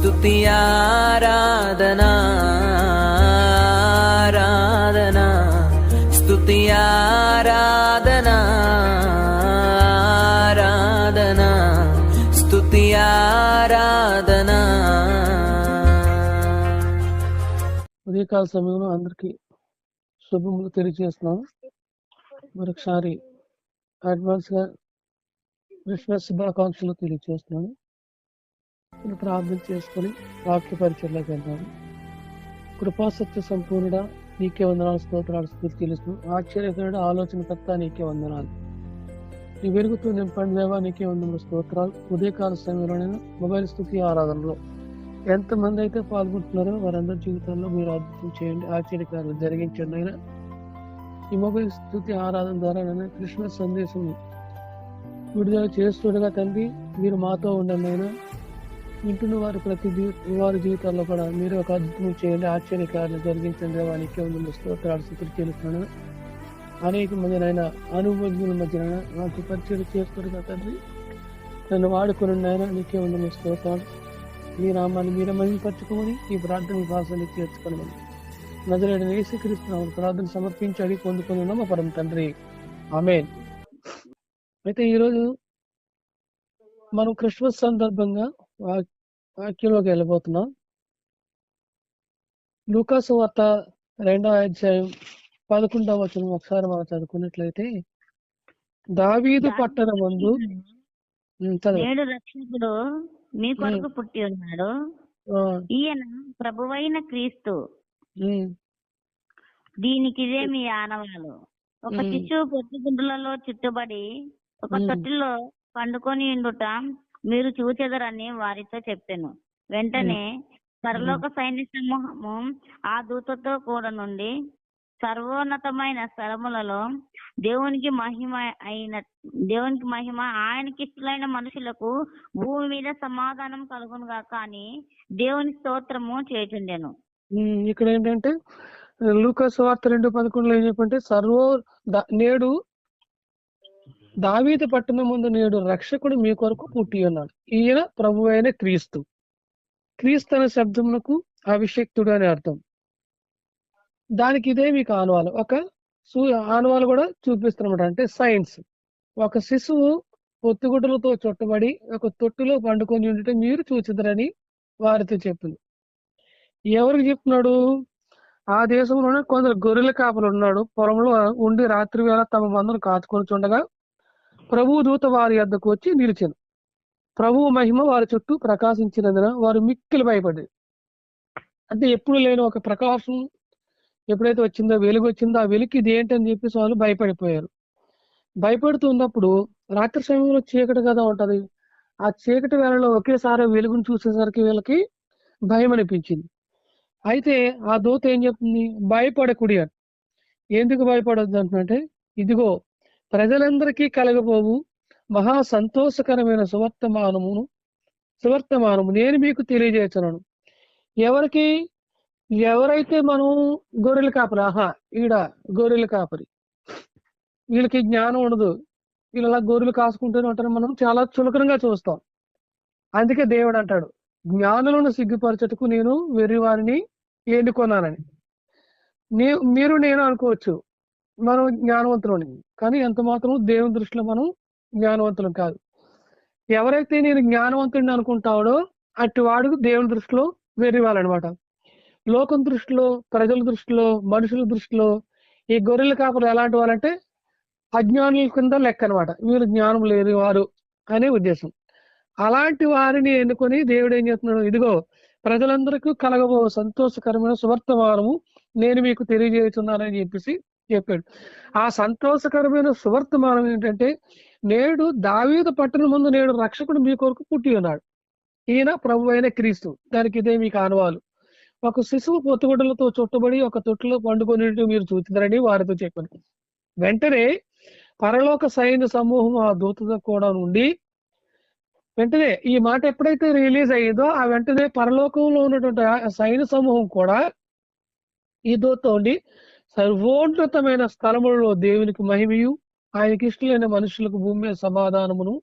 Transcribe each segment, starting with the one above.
స్తుతి ఆరాధనా ఆరాధనా స్తుతి ఆరాధనా ఆరాధనా స్తుతి ఆరాధనా. ఉదయకాల సమయంలో అందరికీ శుభములు తెలియజేస్తున్నాం. మరొకసారి అడ్వాన్స్ గా క్రిస్మస్ శుభాకాంక్షలు తెలియజేస్తున్నాను. ప్రార్థన చేసుకుని వాక్య పరిచయంలోకి వెళ్తాను. కృపాసత్య సంపూర్ణుడా నీకే వందనాలు, స్తోత్రాలు, స్తుతి చెల్లిస్తున్నాం. ఆశ్చర్యకరుడు, ఆలోచనకర్త నీకే వందనాలు. నీ వెలుగుతూ నింపండి దేవా, నీకే వందనాలు, స్తోత్రాలు. ఉదయకాల సమయంలోనైనా మొబైల్ స్తుతి ఆరాధనలో ఎంతమంది అయితే పాల్గొంటున్నారో వారందరి జీవితాల్లో మీరు అద్భుతం చేయండి, ఆశ్చర్యకారులు జరిగించండి. అయినా ఈ మొబైల్ స్తుతి ఆరాధన ద్వారా నేను క్రిస్మస్ సందేశం విడుదల చేస్తుండగా తండ్రి మీరు మాతో ఉండండి. అయినా వింటున్న వారి వారి జీవితాల్లో కూడా మీరు ఒక అద్భుతం చేయండి, ఆశ్చర్యకారులు జరిగించండి. వానికి ఉంది స్తోత్రాలు, స్తుతులు చెల్లిస్తున్నాను. అనేక మంది అయినా అనుభవజ్ఞుల మధ్య నాకు పరిచయం చేస్తుండగా తండ్రి నన్ను వాడుకుని అయినా నీకే ఉంది స్తోత్రాలు. మీ నామాన్ని మీరు మహిమపరచుకోమని ఈ ప్రార్థన భాషని చేర్చుకోమని నజరేయుడైన యేసుక్రీస్తు ప్రార్థన సమర్పించి అడిగి పొందుకొని ఉన్నాం మా పరమ తండ్రి, ఆమేన్. అయితే ఈరోజు మనం క్రిస్మస్ సందర్భంగా వాక్యంలోకి వెళ్ళబోతున్నాం. లూకాసు వార్త 2వ అధ్యాయం 11వ వచనం ఒకసారి మనం చదువుకున్నట్లయితే, దావీదు పట్టణమందు నేడు రక్షకుడు మీ కొరకు పుట్టి ఉన్నాడు, ఈయన ప్రభువైన క్రీస్తు. దీనికి ఇదే మీ ఆనవాలు. ఒక శిశువు పొత్తిగుండ్లలో చుట్టుబడి ఒక తొట్టిలో పండుకొని ఉండుట మీరు చూచెదరని వారితో చెప్పాను. వెంటనే పరలోక సైన్య సమూహము ఆ దూతతో కూడా నుండి సర్వోన్నతమైన స్థలములలో దేవునికి మహిమ ఆయనకి ఇష్టలైన మనుషులకు భూమి మీద సమాధానం కలుగునుగా కానీ దేవుని స్తోత్రము చేయుచుండెను. ఇక్కడ ఏంటంటే లూకాసు వార్త 2:11 ఏం చెప్పంటే, నేడు దావీదు పట్టణం ముందు నేడు రక్షకుడు మీ కొరకు పుట్టి ఉన్నాడు, ఈయన ప్రభు అయిన క్రీస్తు. క్రీస్తు అనే శబ్దమునకు అభిషేక్తుడు అని అర్థం. దానికి ఇదే మీకు ఆనవాలు. ఒక ఆనవాలు కూడా చూపిస్తున్నమాట. అంటే సైన్స్. ఒక శిశువు పొత్తిగుడ్డలతో చుట్టబడి ఒక తొట్టులో పండుకొని ఉంటే మీరు చూచిద్దరని వారితో చెప్పింది. ఎవరికి చెప్తున్నాడు? ఆ దేశంలోనే కొందరు గొర్రెల కాపలు ఉన్నాడు. పొలంలో ఉండి రాత్రి వేళ తమ మందను కాచుకొని చుండగా ప్రభువు దూత వారి వద్దకు వచ్చి నిలిచెను. ప్రభువు మహిమ వారి చుట్టూ ప్రకాశించినందున వారు మిక్కిలి భయపడ్డారు. అంటే ఎప్పుడు లేని ఒక ప్రకాశం ఎప్పుడైతే వచ్చిందో, వెలుగు వచ్చిందో, ఆ వెలుగు ఇది ఏంటని చెప్పేసి వాళ్ళు భయపడిపోయారు. భయపడుతున్నప్పుడు రాత్రి సమయంలో చీకటి కదా ఉంటది. ఆ చీకటి వేళలో ఒకేసారి వెలుగును చూసేసరికి వీళ్ళకి భయం అనిపించింది. అయితే ఆ దూత ఏం చెప్తుంది? భయపడకుడి అని. ఎందుకు భయపడద్దు అంటే, ఇదిగో ప్రజలందరికీ కలగబోవు మహా సంతోషకరమైన సువర్తమానము నేను మీకు తెలియజేస్తున్నాను. ఎవరైతే మనం గొర్రెల కాపరి, ఈడ గొర్రెల కాపరి, వీళ్ళకి జ్ఞానం ఉండదు, వీళ్ళ గొర్రెలు కాసుకుంటూనే ఉంటారు. మనం చాలా చులకనంగా చూస్తాం. అందుకే దేవుడు అంటాడు, జ్ఞానులను సిగ్గుపరచటకు నేను వెర్రివారిని ఎన్నుకొన్నానని. మీరు నేను అనుకోవచ్చు మనం జ్ఞానవంతులని, కానీ ఎంత మాత్రం దేవుని దృష్టిలో మనం జ్ఞానవంతులం కాదు. ఎవరైతే నేను జ్ఞానవంతుడిని అనుకుంటాడో అట్టి వాడు దేవుని దృష్టిలో వెర్రివాళ్ళనమాట. లోకం దృష్టిలో, ప్రజల దృష్టిలో, మనుషుల దృష్టిలో ఈ గొర్రెల కాపలు ఎలాంటి వాళ్ళంటే అజ్ఞానుల కింద లెక్క అనమాట. వీళ్ళు జ్ఞానం లేని వారు అనే ఉద్దేశం. అలాంటి వారిని ఎన్నుకొని దేవుడు ఏం చేస్తున్నాడు? ఇదిగో ప్రజలందరికీ కలగబో సంతోషకరమైన సువర్తమానము నేను మీకు తెలియజేస్తున్నానని చెప్పేసి చెప్పాడు. ఆ సంతోషకరమైన సువర్తమానం ఏంటంటే, నేడు దావీదు పట్టణం ముందు నేడు రక్షకుడు మీ కొరకు పుట్టి ఉన్నాడు, ఈయన ప్రభు అయిన క్రీస్తు. దానికి ఇదే మీకు ఆనవాలు. ఒక శిశువు పొత్తుగుడ్డలతో చుట్టబడి ఒక తొట్టులో పండుకొని మీరు చూస్తున్నారని వారితో చెప్పాను. వెంటనే పరలోక సైన్య సమూహం ఆ దూతతో కూడా నుండి, వెంటనే ఈ మాట ఎప్పుడైతే రిలీజ్ అయ్యిందో ఆ వెంటనే పరలోకంలో ఉన్నటువంటి సైన్య సమూహం కూడా ఈ దూత ఉండి సర్వోన్నతమైన స్థలములలో దేవునికి మహిమయు ఆయనకి ఇష్టలైన మనుషులకు భూమి మీద సమాధానమును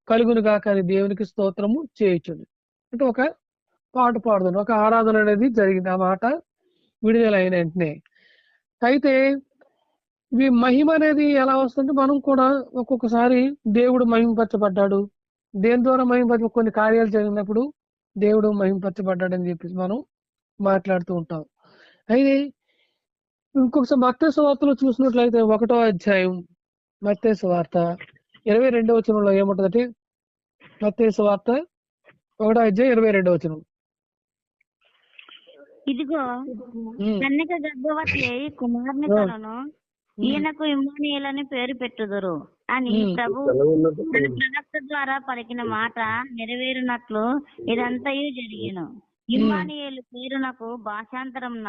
కలుగునుగా కానీ దేవునికి స్తోత్రము చేయుచుంది. అంటే ఒక పాట పాడుతుంది. ఒక ఆరాధన అనేది జరిగింది. ఆ మాట విడుదలైన వెంటనే. అయితే ఈ మహిమ అనేది ఎలా వస్తుంటే మనం కూడా ఒక్కొక్కసారి దేవుడు మహిమపరచబడ్డాడు. దేని ద్వారా కొన్ని కార్యాలు జరిగినప్పుడు దేవుడు మహిమపరచబడ్డాడని చెప్పేసి మనం మాట్లాడుతూ ఉంటాం. అయితే ఇంకొకసారి మత్తయి సువార్తలో చూసినట్లయితే 1వ అధ్యాయం మత్తయి సువార్త 22వ వచనంలో ఏముంటదంటే, మత్తయి సువార్త 1వ అధ్యాయం 22వ వచనం. ఇదిగో ఉమ్, కన్యక గర్భవతి అయి కుమారుని ఆ, కనును, ఈయనకు ఇమ్మానుయేలు అని పేరు పెట్టుదురు అని ఉమ్, ప్రభు తన ప్రవక్త ద్వారా పలికిన మాట నెరవేరునట్లు ఇదంతయు జరిగెను. ఇమ్మానుయేలు పేరునకు భాషాంతరంన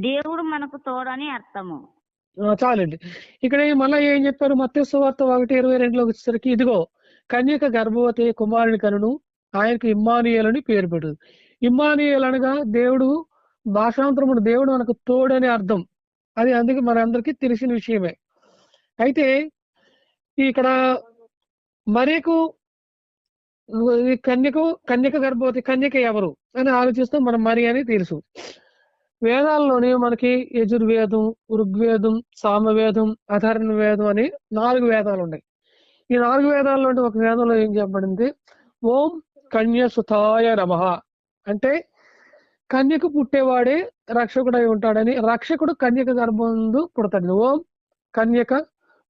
దేవుడు మనకు తోడని అర్థము. చాలండి. ఇక్కడ మళ్ళీ ఏం చెప్పారు? మత్తయి సువార్త 1:22లోకి వచ్చేసరికి, ఇదిగో కన్యక గర్భవతి కుమారుని కనును, ఆయనకు ఇమ్మానుయేలు అని పేరు పెట్టదు. ఇమ్మానుయేలు అనగా దేవుడు, భాషాంతరముడు దేవుడు మనకు తోడని అర్థం. అది అందుకే మనందరికీ తెలిసిన విషయమే. అయితే ఇక్కడ మరియకు ఈ కన్యక గర్భవతి, కన్యక ఎవరు అని ఆలోచిస్తే మనం మరి అని తెలుసు. వేదాల్లోనే మనకి యజుర్వేదం, ఋగ్వేదం, సామవేదం, అథర్వణ వేదం అని 4 వేదాలు ఉన్నాయి. ఈ 4 వేదాల్లో ఒక వేదంలో ఏం చెప్పబడింది? ఓం కన్యసుతాయ నమః అంటే కన్యకు పుట్టేవాడే రక్షకుడై ఉంటాడని, రక్షకుడు కన్యక గర్భందు పుడతాడు. ఓం కన్యక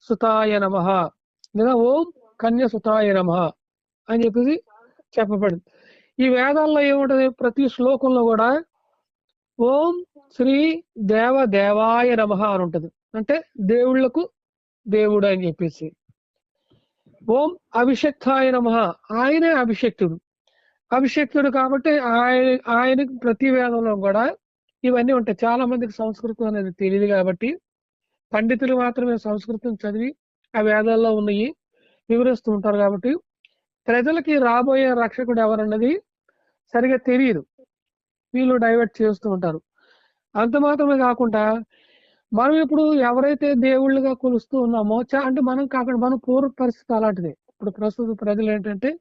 సుతాయ నమః లేదా ఓం కన్యసుతాయ నమః అని చెప్పేసి చెప్పబడింది. ఈ వేదాల్లో ఏముంటది? ప్రతి శ్లోకంలో కూడా ఓం శ్రీ దేవాయ నమః అని ఉంటది. అంటే దేవుళ్లకు దేవుడు అని చెప్పేసి. ఓం అభిషక్తాయ నమః, ఆయనే అభిషక్తుడు కాబట్టి ఆయనకు ప్రతి వేదంలో కూడా ఇవన్నీ ఉంటాయి. చాలా మందికి సంస్కృతం అనేది తెలియదు కాబట్టి పండితులు మాత్రమే సంస్కృతం చదివి ఆ వేదాల్లో ఉన్నాయి వివరిస్తూ ఉంటారు. కాబట్టి ప్రజలకి రాబోయే రక్షకుడు ఎవరన్నది సరిగా తెలియదు, వీళ్ళు డైవర్ట్ చేస్తూ ఉంటారు. అంత మాత్రమే కాకుండా మనం ఇప్పుడు ఎవరైతే దేవుళ్ళుగా కొలుస్తూ ఉన్నామో అంటే మనం కాకుండా మన పూర్వ పరిస్థితి అలాంటిదే. ఇప్పుడు ప్రస్తుత ప్రజలు ఏంటంటే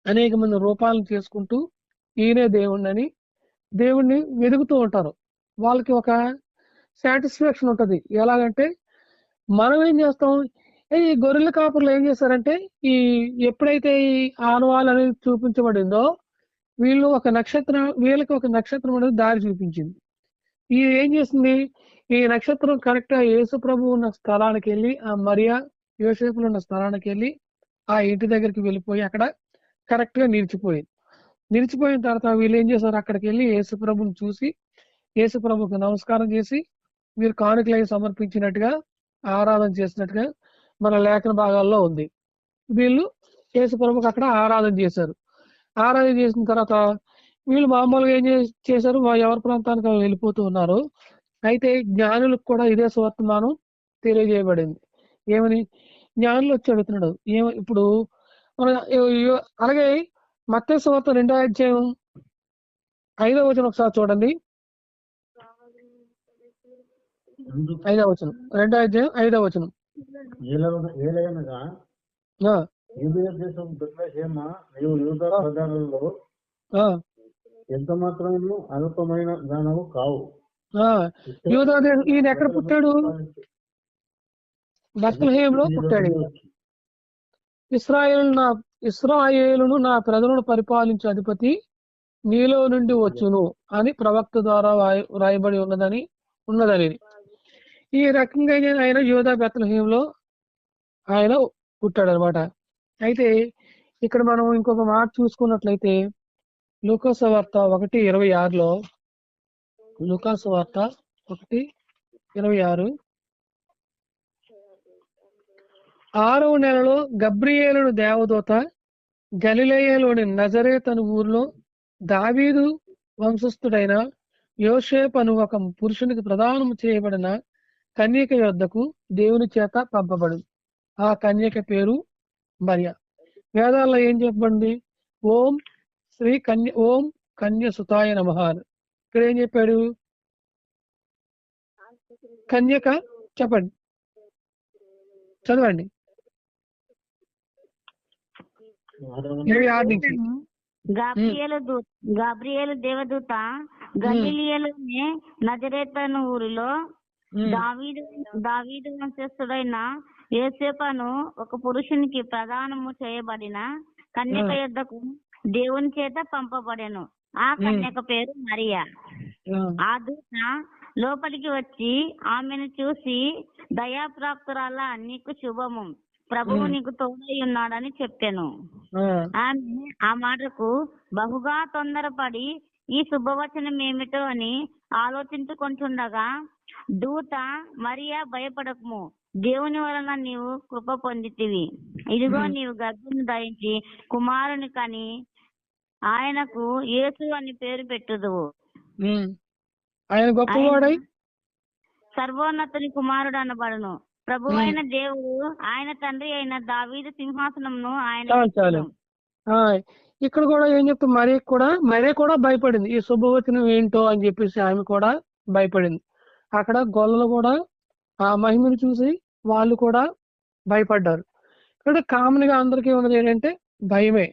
అనేక మంది రూపాలను చేసుకుంటూ ఈయనే దేవుణ్ణి దేవుణ్ణి వెతుకుతూ ఉంటారు. వాళ్ళకి ఒక సాటిస్ఫాక్షన్ ఉంటది. ఎలాగంటే మనం ఏం చేస్తాం, ఈ గొర్రెల కాపుర్లు ఏం చేస్తారంటే ఈ ఎప్పుడైతే ఈ ఆనవాళ్ళు అనేది చూపించబడిందో వీళ్ళకి ఒక నక్షత్రం అనేది దారి చూపించింది. ఇది ఏం చేసింది? ఈ నక్షత్రం కరెక్ట్ గా యేసు ప్రభు ఉన్న స్థలానికి వెళ్ళి, ఆ మరియా యోసేపులు ఉన్న స్థలానికి వెళ్ళి ఆ ఇంటి దగ్గరికి వెళ్ళిపోయి అక్కడ కరెక్ట్ గా నిలిచిపోయిన తర్వాత వీళ్ళు ఏం చేశారు? అక్కడికి వెళ్ళి యేసు ప్రభుని చూసి యేసు ప్రభుకి నమస్కారం చేసి మీరు కానుకలై సమర్పించినట్టుగా ఆరాధన చేసినట్టుగా మన లేఖన భాగాల్లో ఉంది. వీళ్ళు యేసు ప్రభుకి అక్కడ ఆరాధన చేశారు. ఆరాధన చేసిన తర్వాత వీళ్ళు మామూలుగా ఏం చేశారు? ఎవరి ప్రాంతానికి వెళ్ళిపోతూ ఉన్నారు. అయితే జ్ఞానులకు కూడా ఇదే సువర్తమానం తెలియజేయబడింది. ఏమని? జ్ఞానులు వచ్చి అడుగుతున్నాడు. ఇప్పుడు మన అలాగే మత్తయి సువార్త 2వ అధ్యాయం 5వ వచనం ఒకసారి చూడండి. 5వ వచనం, 2వ అధ్యాయం 5వ వచనం. ఏలయనగా యూదయ దేశం బెత్లెహేమ, నీవు యూదా ప్రజలలో ఎంత మాత్రము అల్పమైన దానవు కావు. యూదా దేశం, ఈయన ఎక్కడ పుట్టాడు? బెత్లెహేములో పుట్టాడు. ఇశ్రాయేలును నా ప్రజలను పరిపాలించే అధిపతి నీలో నుండి వచ్చును అని ప్రవక్త ద్వారా వ్రాయబడి ఉన్నదని ఈ రకంగా ఆయన యూదా బెత్లెహేములో ఆయన పుట్టాడు అనమాట. అయితే ఇక్కడ మనం ఇంకొక మాట చూసుకున్నట్లయితే లూకాసు వార్త 1:26లో, లూకాసు వార్త 1:26, 6వ నెలలో గబ్రియేలును దేవదూత గలిలయలోని నజరేతు అను ఊరిలో దావీదు వంశస్థుడైన యోసేపు అను ఒక పురుషునికి ప్రదానం చేయబడిన కన్యక యొద్దకు దేవుని చేత పంపబడు. ఆ కన్యక పేరు మరియ. వేదాల్లో ఏం చెప్పబడింది? ఓం కన్య సుతాయ నమః. ఇక్కడ ఏం చెప్పాడు? కన్యక, చెప్పండి, చదవండి 26 నుంచి. గాబ్రియేలు దేవదూత గలిలియలోని నజరేతను ఊరిలో దావీదు వంశస్థుడైన యోసేపును ఒక పురుషునికి ప్రదానము చేయబడిన కన్యక యొద్దకు దేవుని చేత పంపబడెను. ఆ కన్యక పేరు మరియా. ఆ దూత లోపలికి వచ్చి ఆమెను చూసి, దయాప్రాప్తురాల, నీకు శుభము, ప్రభువు నీకు తోడై ఉన్నాడని చెప్పాను. ఆమె ఆ మాటకు బహుగా తొందరపడి ఈ శుభవచనం ఏమిటో అని ఆలోచించుకుంటుండగా దూత, మరియా, భయపడకుము, దేవుని వలన నీవు కృప పొందితివి. ఇదిగో నీవు గర్భం ధరించి కుమారుని కని ఆయనకు యేసు అని పేరు పెట్టుదువు. ఆయన గొప్పవాడై సర్వోన్నతుని కుమారుడు అనబడును. ప్రభువైన దేవుడు ఆయన తండ్రి అయిన దావీదు సింహాసనమును ఆయన. ఇక్కడ కూడా ఏం చెప్తా, మరీ కూడా భయపడింది. ఈ శుభవచనం ఏంటో అని చెప్పేసి ఆమె కూడా భయపడింది. అక్కడ గొల్లలు కూడా ఆ మహిమను చూసి వాళ్ళు కూడా భయపడ్డారు. ఇక్కడ కామన్ గా అందరికీ ఉన్నది ఏంటంటే భయమే.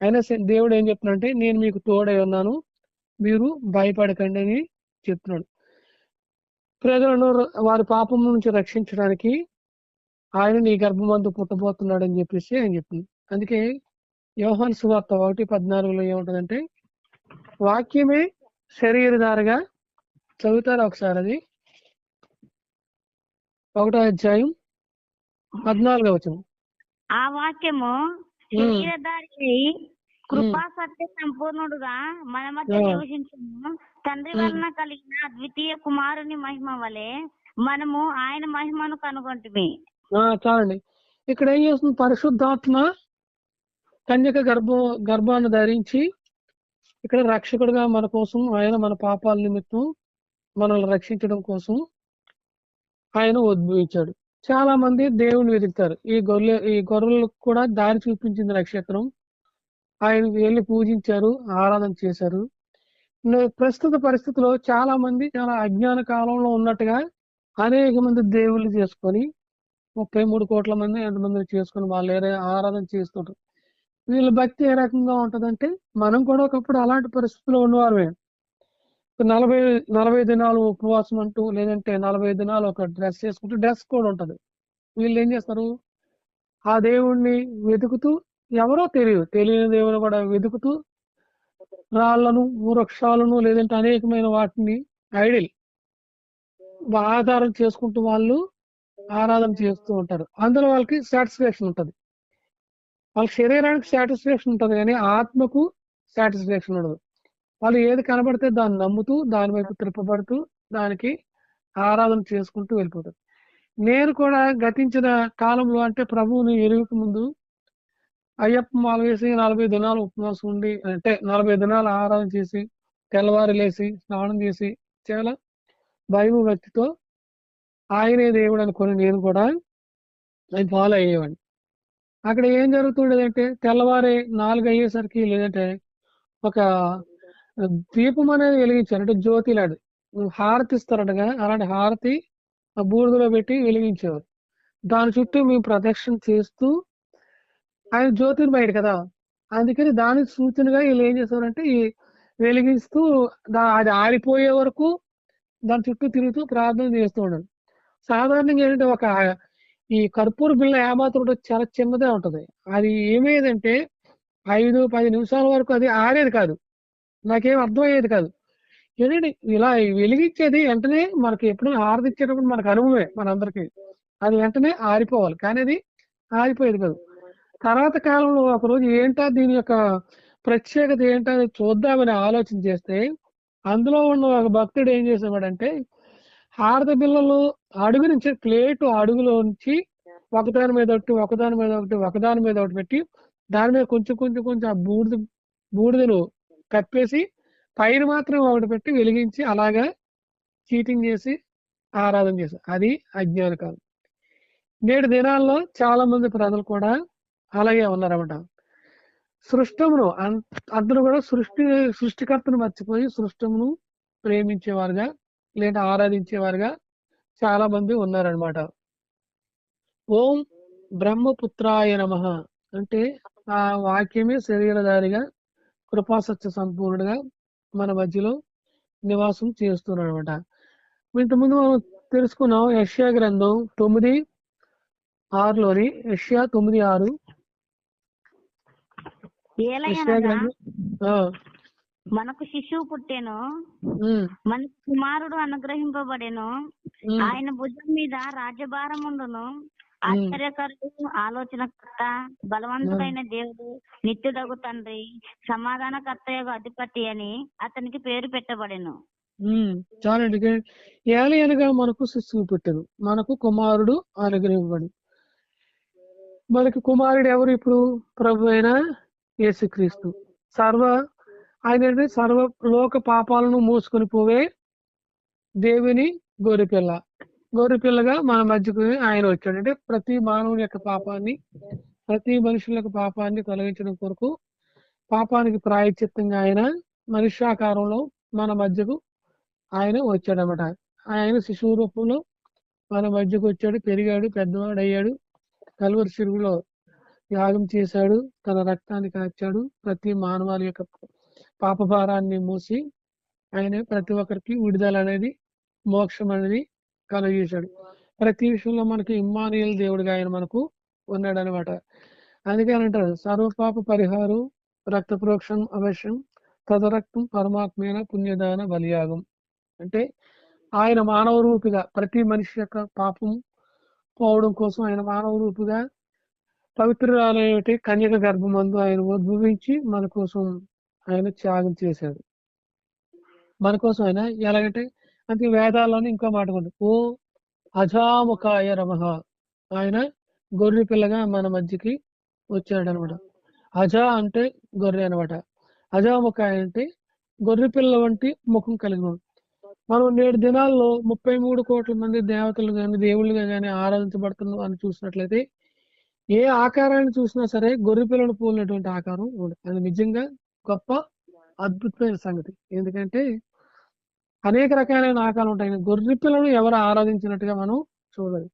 అయినా దేవుడు ఏం చెప్తున్నాడంటే, నేను మీకు తోడై ఉన్నాను, మీరు భయపడకండి అని చెప్తున్నాడు. ప్రజలను వారి పాపం నుంచి రక్షించడానికి ఆయన నీ గర్భమందు పుట్టబోతున్నాడు అని చెప్పేసి ఆయన చెప్తుంది. అందుకే యోహాను సువార్త 1:14 ఏముంటదంటే, వాక్యమే శరీరధారిగా, చదువుతారా ఒకసారి, అది 1వ అధ్యాయం 14వ వచనం. ఆ వాక్యము శరీరధారి కృపా సత్య సంపూర్ణుడుగా మన మధ్య నివసించును. తండ్రి వలన కలిగిన అద్వితీయ కుమారుని మహిమ వలె మనము ఆయన మహిమను కనుగొంటిమి. చాలండి. ఇక్కడ ఏం చేస్తుంది, పరిశుద్ధాత్మ కన్యక గర్భాన్ని ధరించి ఇక్కడ రక్షకుడుగా మన కోసం, ఆయన మన పాపాల నిమిత్తం మనల్ని రక్షించడం కోసం ఆయన ఉద్భవించాడు. చాలా మంది దేవుని వెతుకుతారు. ఈ గొర్రెలకు కూడా దారి చూపించింది నక్షత్రం. ఆయన వెళ్ళి పూజించారు, ఆరాధన చేశారు. ప్రస్తుత పరిస్థితిలో చాలా మంది చాలా అజ్ఞాన కాలంలో ఉన్నట్టుగా అనేక మంది దేవుళ్ళు చేసుకొని 33 కోట్ల మంది ఎంతమంది చేసుకుని వాళ్ళు ఆరాధన చేస్తుంటారు. వీళ్ళ భక్తి ఏ రకంగా ఉంటదంటే, మనం కూడా ఒకప్పుడు అలాంటి పరిస్థితిలో ఉన్నవారమే. 40 దినాలు ఉపవాసం అంటూ, లేదంటే 40 దినాలు ఒక డ్రెస్ చేసుకుంటూ, డ్రెస్ కూడా ఉంటది. వీళ్ళు ఏం చేస్తారు, ఆ దేవుణ్ణి వెతుకుతూ, ఎవరో తెలియని దేవుని కూడా వెతుకుతూ రాళ్లను, వృక్షాలను, లేదంటే అనేకమైన వాటిని ఐడిల్ ఆధారం చేసుకుంటూ వాళ్ళు ఆరాధన చేస్తూ ఉంటారు. అందులో వాళ్ళకి సాటిస్ఫాక్షన్ ఉంటది. వాళ్ళ శరీరానికి సాటిస్ఫాక్షన్ ఉంటది, కానీ ఆత్మకు సాటిస్ఫాక్షన్ ఉండదు. వాళ్ళు ఏది కనబడితే దాన్ని నమ్ముతూ, దాని వైపు త్రిప్పబడుతూ, దానికి ఆరాధన చేసుకుంటూ వెళ్ళిపోతారు. నేను కూడా గతించిన కాలంలో, అంటే ప్రభువుని ఎరుగక ముందు, అయ్యప్ప మాల వేసి 40 దినాలు ఉపవాసం ఉండి, అంటే 40 దినాలు ఆరాధన చేసి, తెల్లవారు లేసి స్నానం చేసి, చాలా భయభక్తితో ఆయనే దేవుడు అనుకొని నేను కూడా ఆయన ఫాలో అయ్యేవాడిని. అక్కడ ఏం జరుగుతుండేదంటే, తెల్లవారే 4 అయ్యేసరికి, లేదంటే ఒక దీపం అనేది వెలిగించారు, అంటే జ్యోతి లాంటి హారతి ఇస్తారటగా, అలాంటి హారతి ఆ బూడిదలో పెట్టి వెలిగించేవారు. దాని చుట్టూ మేము ప్రదక్షిణ చేస్తూ, ఆయన జ్యోతిని బయట కదా, అందుకని దానికి సూచనగా వీళ్ళు ఏం చేస్తారంటే, ఈ వెలిగిస్తూ అది ఆరిపోయే వరకు దాని చుట్టూ తిరుగుతూ ప్రార్థన చేస్తూ ఉండాలి. సాధారణంగా ఏంటంటే, ఈ కర్పూర బిళ్ళ ఏమాత్రం చాలా చిన్నదే ఉంటది. అది ఏమయ్యేదంటే 5-10 నిమిషాల వరకు అది ఆరేది కాదు, నాకేం అర్థమయ్యేది కాదు. ఏంటంటే ఇలా వెలిగించేది వెంటనే, మనకి ఎప్పుడైనా హారతి ఇచ్చేటప్పుడు మనకు అనుభవమే మనందరికి, అది వెంటనే ఆరిపోవాలి, కానీ అది ఆరిపోయేది కాదు. తర్వాత కాలంలో ఒకరోజు ఏంటో దీని యొక్క ప్రత్యేకత ఏంటో చూద్దామని ఆలోచన చేస్తే, అందులో ఉన్న ఒక భక్తుడు ఏం చేసేవాడంటే, హారతి బిళ్ళలు అడుగు నుంచి, ప్లేటు అడుగులో నుంచి ఒకదాని మీద ఒకటి, ఒకదాని మీద ఒకటి, ఒకదాని మీద ఒకటి పెట్టి, దాని మీద కొంచెం కొంచెం కొంచెం ఆ బూడిదను కప్పేసి పైన మాత్రం ఒకటి పెట్టి వెలిగించి, అలాగా చీటింగ్ చేసి ఆరాధన చేశారు. అది అజ్ఞాన కాలం. నేటి దినాల్లో చాలా మంది ప్రజలు కూడా అలాగే ఉన్నారన్నమాట. సృష్టమును అందరూ కూడా సృష్టికర్తను మర్చిపోయి సృష్టమును ప్రేమించేవారుగా, లేదా ఆరాధించేవారుగా చాలా మంది ఉన్నారనమాట. ఓం బ్రహ్మపుత్రాయ నమః అంటే ఆ వాక్యమే శరీరధారిగా కృపాసత్య సంపూర్ణుడుగా మన మధ్యలో నివాసం చేస్తున్నాడు అనమాట. ఇంతకుముందు మనం తెలుసుకున్నాం యెషయా గ్రంథం 9:6లోని యెషయా 9:6 యెషయా ఏలయనగా గ్రంథం. ఆ, మనకు శిశువు పుట్టెను, ఉమ్, మనకు కుమారుడు అనుగ్రహింపబడెను, ఉమ్, ఆయన భుజం మీద రాజ్యభారం ఉండును. ఆశ్చర్యకరుడు, ఆలోచనకర్త, బలవంతుడైన దేవుడు, నిత్యుడగు తండ్రి, సమాధానకర్తయగు అధిపతి అని అతనికి పేరు పెట్టబడెను. చాలండి. ఏలయనగా మనకు శిశువు పుట్టెను, మనకు కుమారుడు అనుగ్రహింపబడు. మనకి కుమారుడు ఎవరు? ఇప్పుడు ప్రభు అయిన యేసుక్రీస్తు. ఆయన సర్వ లోక పాపాలను మోసుకొని పోవే దేవుని గొర్రెపిల్లగా మన మధ్యకు ఆయన వచ్చాడు. అంటే ప్రతి మానవుని యొక్క పాపాన్ని, ప్రతి మనుషుల యొక్క పాపాన్ని తొలగించడం కొరకు, పాపానికి ప్రాయశ్చిత్తంగా ఆయన మనుష్యాకారంలో మన మధ్యకు ఆయన వచ్చాడనమాట. ఆయన శిశువు రూపంలో మన మధ్యకు వచ్చాడు, పెరిగాడు, పెద్దవాడు అయ్యాడు, కల్వరి శిలువలో యాగం చేశాడు, తన రక్తాన్ని కాచాడు, ప్రతి మానవాళి యొక్క పాప భారాన్ని మూసి ఆయన ప్రతి ఒక్కరికి విడుదల అనేది, మోక్షం అనేది కలుగజేశాడు. ప్రతి విషయంలో మనకి ఇమ్మానుయేలు దేవుడిగా ఆయన మనకు ఉన్నాడు అనమాట. అందుకే అంటారు, సర్వపాప పరిహారం రక్త ప్రోక్షం అవశ్యం తదరక్తం పరమాత్మైన పుణ్యదాన బలియాగం. అంటే ఆయన మానవ రూపిగా ప్రతి మనిషి యొక్క పాపం పోవడం కోసం ఆయన మానవ రూపిగా పవిత్రురాలైన కన్యక గర్భమందు ఆయన ఉద్భవించి మన కోసం ఆయన త్యాగం చేశాడు. మన కోసం ఆయన ఎలాగంటే, అంటే వేదాల్లోనే ఇంకో మాట ఉంది, ఓ అజాముఖాయ రమః. ఆయన గొర్రె పిల్లగా మన మధ్యకి వచ్చాడు అనమాట. అజా అంటే గొర్రె అనమాట, అజాముఖాయ అంటే గొర్రె పిల్ల వంటి ముఖం కలిగిన. మనం నేటి దినాల్లో 33 కోట్ల మంది దేవతలు కానీ దేవుళ్ళుగా కానీ ఆరాధించబడుతున్నాం అని చూసినట్లయితే, ఏ ఆకారాన్ని చూసినా సరే గొర్రె పిల్లను పోలినటువంటి ఆకారం ఉండదు. అది నిజంగా గొప్ప అద్భుతమైన సంగతి. ఎందుకంటే అనేక రకాలైన ఆకారాలు ఉంటాయి. గొర్రె పిల్లను ఎవరు ఆరాధించినట్టుగా మనం చూడలేదు.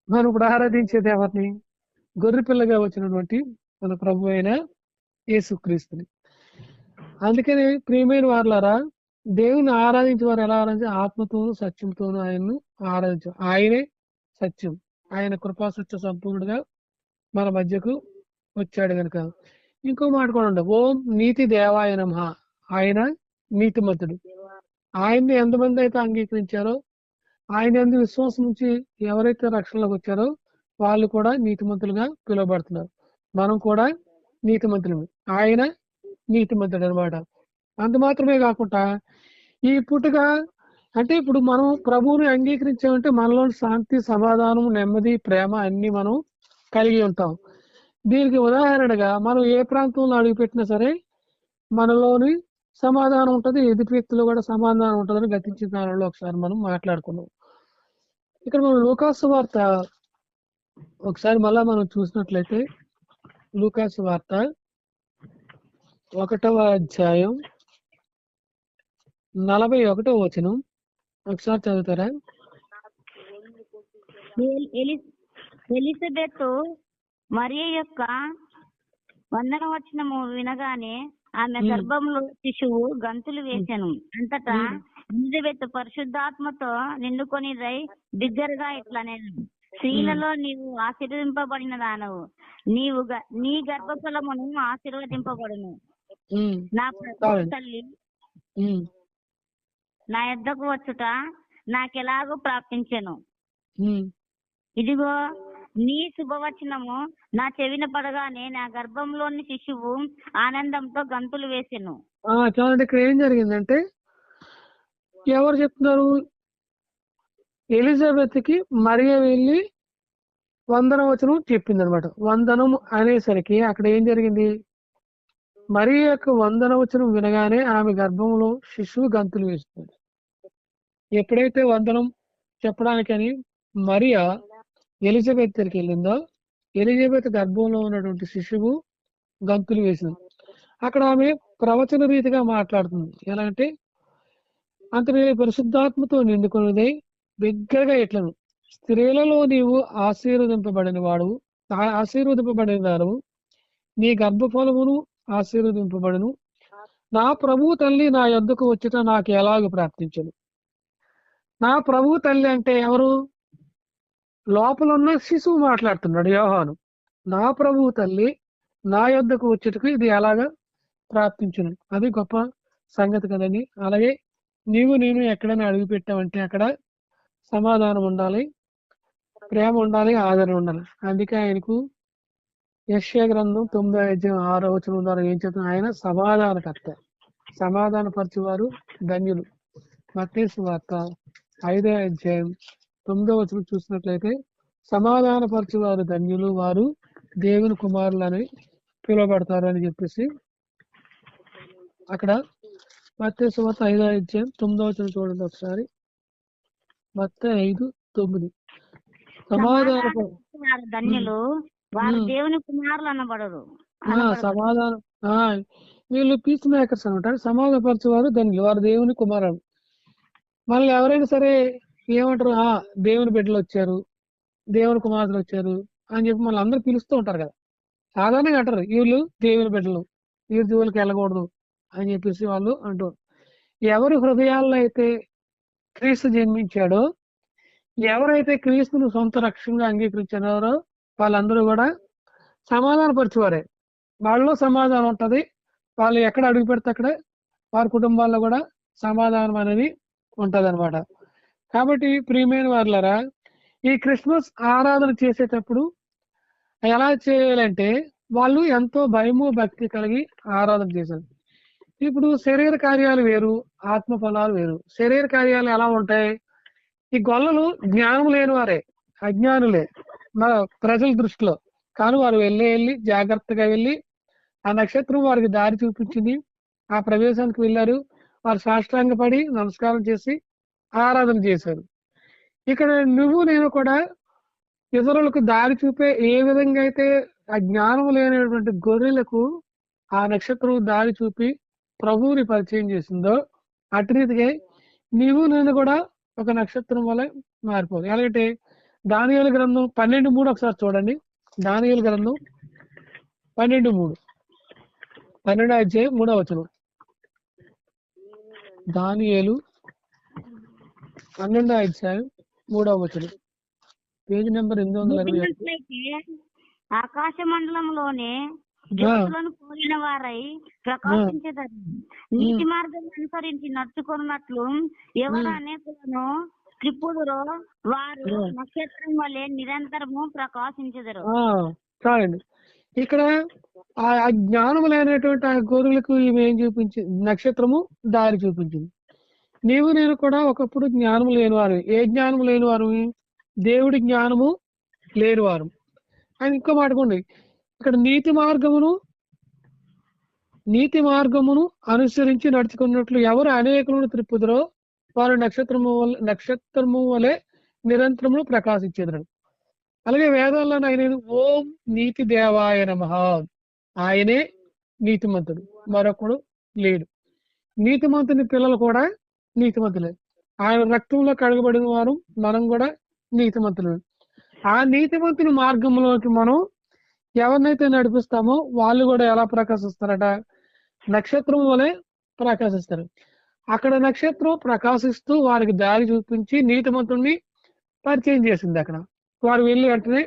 మనం ఇప్పుడు ఆరాధించేది ఎవరిని? గొర్రె పిల్లగా వచ్చినటువంటి మన ప్రభు అయిన యేసుక్రీస్తుని. అందుకని ప్రియమైన వారులారా, దేవుని ఆరాధించే వారు ఎలా ఆరాధించి? ఆత్మతోనూ సత్యంతోనూ ఆయన్ను ఆరాధించారు. ఆయనే సత్యం, ఆయన కృపాసత్య సంపూర్ణుడుగా మన మధ్యకు వచ్చాడు కనుక. ఇంకో మాట కూడా ఉండదు, ఓం నీతి దేవాయ నమః. ఆయన నీతిమంతుడు. ఆయన్ని ఎంతమంది అయితే అంగీకరించారో, ఆయన ఎందు విశ్వాసం నుంచి ఎవరైతే రక్షణలోకి వచ్చారో వాళ్ళు కూడా నీతిమంతులుగా పిలువబడుతున్నారు. మనం కూడా నీతిమంతులమే, ఆయన నీతిమంతుడు అనమాట. అంత మాత్రమే కాకుండా ఈ పుట్టుక అంటే ఇప్పుడు మనం ప్రభువుని అంగీకరించామంటే మనలోని శాంతి, సమాధానం, నెమ్మది, ప్రేమ అన్ని మనం కలిగి ఉంటాం. దీనికి ఉదాహరణగా మనం ఏ ప్రాంతంలో అడుగుపెట్టినా సరే మనలోని సమాధానం ఉంటుంది, ఎదుటి వ్యక్తిలో కూడా సమాధానం ఉంటుందని గతించిన కాలంలో ఒకసారి మనం మాట్లాడుకున్నాం. ఇక్కడ మనం లూకాసు వార్త ఒకసారి మళ్ళా మనం చూసినట్లయితే, లూకాసు వార్త 1వ అధ్యాయం 41వ వచనం ఒకసారి చదువుతారా? ఎలిజబెత్ మరియ యొక్క వందన వచనము వినగానే ఆమె గర్భంలో శిశువు గంతులు వేసెను. అంతటా ఎలిజబెత్ పరిశుద్ధాత్మతో నిండుకొని బిగ్గరగా ఇట్లా నేను, స్త్రీలలో నీవు ఆశీర్వదింపబడిన దానవు, నీ గర్భఫలమును ఆశీర్వదింపబడును. నా ప్రభు తల్లి నా యొద్దకు వచ్చుట నాకెలాగూ ప్రాప్తించెను. ఇదిగో నీ శుభవచనము నా చెవిన పడగానే నా గర్భంలోని శిశువు ఆనందంతో గంతులు వేసెను. చూడండి, ఇక్కడ ఏం జరిగిందంటే, ఎవరు చెప్తున్నారు? ఎలిజబెత్ కి మరియ వెళ్ళి వందనం వచనం చెప్పింది అనమాట. వందనం అనేసరికి అక్కడ ఏం జరిగింది? మరియ యొక్క వందన వచనం వినగానే ఆమె గర్భంలో శిశువు గంతులు వేస్తుంది. ఎప్పుడైతే వందనం చెప్పడానికని మరియ ఎలిజబెత్ దగ్గరికి వెళ్ళిందో, ఎలిజబెత్ గర్భంలో ఉన్నటువంటి శిశువు గంతులు వేసింది. అక్కడ ఆమె ప్రవచన రీతిగా మాట్లాడుతుంది. ఎలా అంటే, అంతనే పరిశుద్ధాత్మతో నిండుకున్నదై బిగ్గరగా ఇట్లను, స్త్రీలలో నీవు ఆశీర్వదింపబడిన వాడువు, నీ గర్భఫలమును ఆశీర్వదింపబడును, నా ప్రభు తల్లి నా యొద్దకు వచ్చుట నాకు ఎలాగ ప్రాప్తించను. నా ప్రభు తల్లి అంటే ఎవరు? లోపల ఉన్న శిశువు మాట్లాడుతున్నాడు యోహాను. నా ప్రభు తల్లి నా యొద్దకు వచ్చుటకు ఇది ఎలాగా ప్రాప్తించును. అది గొప్ప సంగతి కదండి. అలాగే నీవు నేను ఎక్కడైనా అడుగు పెట్టావంటే అక్కడ సమాధానం ఉండాలి, ప్రేమ ఉండాలి, ఆదరణ ఉండాలి. అందుకే ఆయనకు యెషయా గ్రంథం 9:6 ద్వారా ఏం చెప్తున్నా? ఆయన సమాధానకర్త, సమాధానపరచువారు ధన్యులు. మత్తయి సువార్త 5:9 చూసినట్లయితే సమాధానపరచువారు ధన్యులు, వారు దేవుని కుమారులని పిలువబడతారు అని చెప్పేసి అక్కడ మత్తయి సువార్త 5:9 చూడండి ఒకసారి. మత్తయి 5:9 సమాధాన వారు ధన్యులు, వారు దేవుని కుమారులు అనబడరు. సమాధానం వీళ్ళు పీస్ మేకర్స్ అనమాట. సమాధానపరచువారు ధన్యులు, వారు దేవుని కుమారులు. మళ్ళీ ఎవరైనా సరే ఏమంటారు? దేవుని బిడ్డలు వచ్చారు, దేవుని కుమారులు వచ్చారు అని చెప్పి మళ్ళీ అందరూ పిలుస్తూ ఉంటారు కదా. సాధారణంగా అంటారు వీళ్ళు దేవుని బిడ్డలు, వీరి జోలికి వెళ్ళకూడదు అని చెప్పేసి వాళ్ళు అంటారు. ఎవరి హృదయాల్లో అయితే క్రీస్తు జన్మించాడో, ఎవరైతే క్రీస్తును సొంత రక్షణగా అంగీకరించారో వాళ్ళందరూ కూడా సమాధానపరచువారే. వాళ్ళలో సమాధానం ఉంటది. వాళ్ళు ఎక్కడ అడుగు పెడితే అక్కడ వారి కుటుంబాల్లో కూడా సమాధానం అనేది ఉంటది అనమాట. కాబట్టి ప్రియమైన వారులారా, ఈ క్రిస్మస్ ఆరాధన చేసేటప్పుడు ఎలా చేయాలంటే వాళ్ళు ఎంతో భయము భక్తి కలిగి ఆరాధన చేశారు. ఇప్పుడు శరీర కార్యాలు వేరు, ఆత్మ ఫలాలు వేరు. శరీర కార్యాలు ఎలా ఉంటాయి? ఈ గొల్లలు జ్ఞానం లేని వారే, అజ్ఞానులే మన ప్రజల దృష్టిలో. కానీ వారు వెళ్ళి జాగ్రత్తగా వెళ్ళి ఆ నక్షత్రం వారికి దారి చూపించింది. ఆ ప్రదేశానికి వెళ్ళారు. వారు సాష్టాంగపడి నమస్కారం చేసి ఆరాధన చేశారు. ఇక్కడ నువ్వు నేను కూడా ఇతరులకు దారి చూపే ఏ విధంగా అయితే ఆ జ్ఞానం లేనటువంటి గొర్రెలకు ఆ నక్షత్రం దారి చూపి ప్రభువుని పరిచయం చేసిందో, అటు రీతిగా నీవు నేను కూడా ఒక నక్షత్రం వల్ల మారిపోదు. ఎలాగంటే దానియేలు గ్రంథం 12:3 ఒకసారి చూడండి. దానియేలు గ్రంథం 12:3, 12:3. దానియేలు 12:3, పేజీ నెంబర్ 827. ఆకాశ మండలంలోనే జ్యోతులను పోలిన వారై ప్రకాశించేదారు. నీతి మార్గం అనుసరించి నడుచుకున్నట్లు ఎవరు అనేకులను త్రిప్పుదురో వారు నక్షత్రం వలె నిరంతరము ప్రకాశించెదరు. చాలండి. ఇక్కడ ఆ జ్ఞానం లేనటువంటి ఆ గొర్రెలకు ఈమె ఏం చూపించింది? నక్షత్రము దారి చూపించింది. నీవు నేను కూడా ఒకప్పుడు జ్ఞానం లేనివారు. ఏ జ్ఞానం లేనివారు? దేవుడి జ్ఞానము లేనివారు. అని ఇంకో మాటకోండి, ఇక్కడ నీతి మార్గమును అనుసరించి నడుచుకున్నట్లు ఎవరు అనేకులను త్రిప్పుదరో వారు నక్షత్రము వలె నిరంతరము ప్రకాశించేదరు. అలాగే వేదాల్లో ఆయన ఓం నీతి దేవాయ నమః, ఆయనే నీతిమంతుడు, మరొకడు లేడు. నీతిమంతుని పిల్లలు కూడా నీతిమంతులే. ఆయన రక్తంలో కడగబడిన వారు మనం కూడా నీతిమంతులు. ఆ నీతిమంతుని మార్గంలోకి మనం ఎవరినైతే నడిపిస్తామో వాళ్ళు కూడా ఎలా ప్రకాశిస్తారట? నక్షత్రం వలె ప్రకాశిస్తారు. అక్కడ నక్షత్రం ప్రకాశిస్తూ వారికి దారి చూపించి నీతిమంతుడిని పరిచయం చేసింది. అక్కడ వారు వెళ్ళి వెంటనే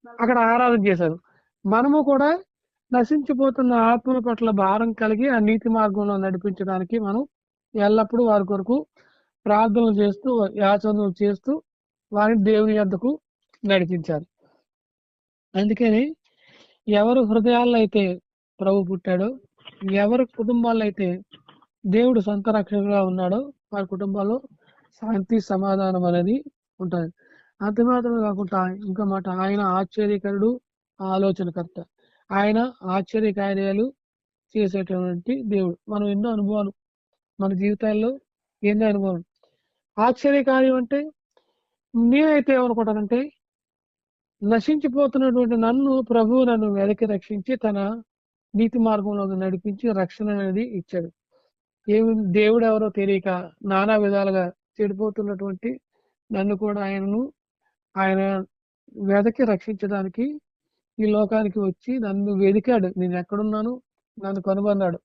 అక్కడ ఆరాధన చేశారు. మనము కూడా నశించిపోతున్న ఆత్మల పట్ల భారం కలిగి ఆ నీతి మార్గంలో నడిపించడానికి మనం ఎల్లప్పుడూ వారి కొరకు ప్రార్థనలు చేస్తూ యాచనలు చేస్తూ వారిని దేవుని యొద్దకు నడిపించాలి. అందుకని ఎవరు హృదయాల్లో అయితే ప్రభు పుట్టాడో, ఎవరి కుటుంబాల్లో అయితే దేవుడు సొంత రక్షకుగా ఉన్నాడో వారి కుటుంబాల్లో శాంతి సమాధానం అనేది ఉంటుంది. అంత మాత్రమే కాకుండా ఇంకా మాట, ఆయన ఆశ్చర్యకరుడు, ఆలోచనకర్త. ఆయన ఆశ్చర్య కార్యాలు చేసేటటువంటి దేవుడు. మనం ఎన్నో అనుభవాలు మన జీవితాల్లో, ఎన్నో అనుభవాలు. ఆశ్చర్య కార్యం అంటే నేనైతే ఏమనుకుంటానంటే, నశించిపోతున్నటువంటి నన్ను వెనక్కి రక్షించి తన నీతి మార్గంలో నడిపించి రక్షణ అనేది ఇచ్చాడు. దేవుడు ఎవరో తెలియక నానా విధాలుగా చెడిపోతున్నటువంటి నన్ను కూడా ఆయన వెదకి రక్షించడానికి ఈ లోకానికి వచ్చి నన్ను వెదికాడు. నేను ఎక్కడున్నాను నన్ను కనుగొన్నాడు.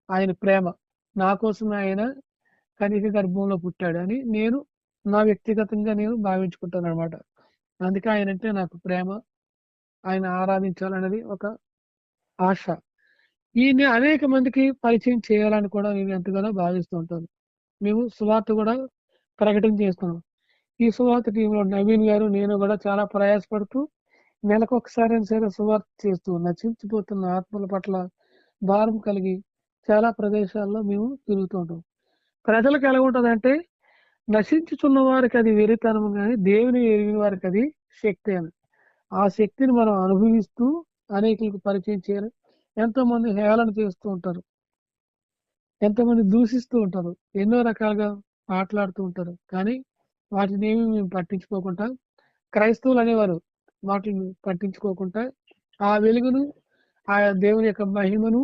ఆయన ప్రేమ. నా కోసమే ఆయన కనిక గర్భంలో పుట్టాడు అని నేను నా వ్యక్తిగతంగా నేను భావించుకుంటాను అనమాట. అందుకే ఆయనంటే నాకు ప్రేమ. ఆయన ఆరాధించాలనేది ఒక ఆశ. ఈయన్ని అనేక మందికి పరిచయం చేయాలని కూడా నేను ఎంతగానో భావిస్తూ ఉంటాను. మేము సువార్త కూడా ప్రకటన చేస్తున్నాం. ఈ సువార్త టీంలో నవీన్ గారు, నేను కూడా చాలా ప్రయాసపడుతూ నెలకొకసారైనా సరే సువార్త చేస్తూ నశించిపోతున్న ఆత్మల పట్ల భారం కలిగి చాలా ప్రదేశాల్లో మేము తిరుగుతూ ఉంటాం. ప్రజలకు ఎలా ఉంటదంటే, నశించుచున్న వారికి అది వెరితనం కానీ దేవుని ఎరిగిన వారికి అది శక్తి అని. ఆ శక్తిని మనం అనుభవిస్తూ అనేకులకు పరిచయం చేయాలి. ఎంతో మంది హేళన చేస్తూ ఉంటారు, ఎంతో మంది దూషిస్తూ ఉంటారు, ఎన్నో రకాలుగా మాట్లాడుతూ ఉంటారు. కానీ వాటిని ఏమి మేము పట్టించుకోకుండా, క్రైస్తవులు అనేవారు వాటిని పట్టించుకోకుండా ఆ వెలుగును, ఆ దేవుని యొక్క మహిమను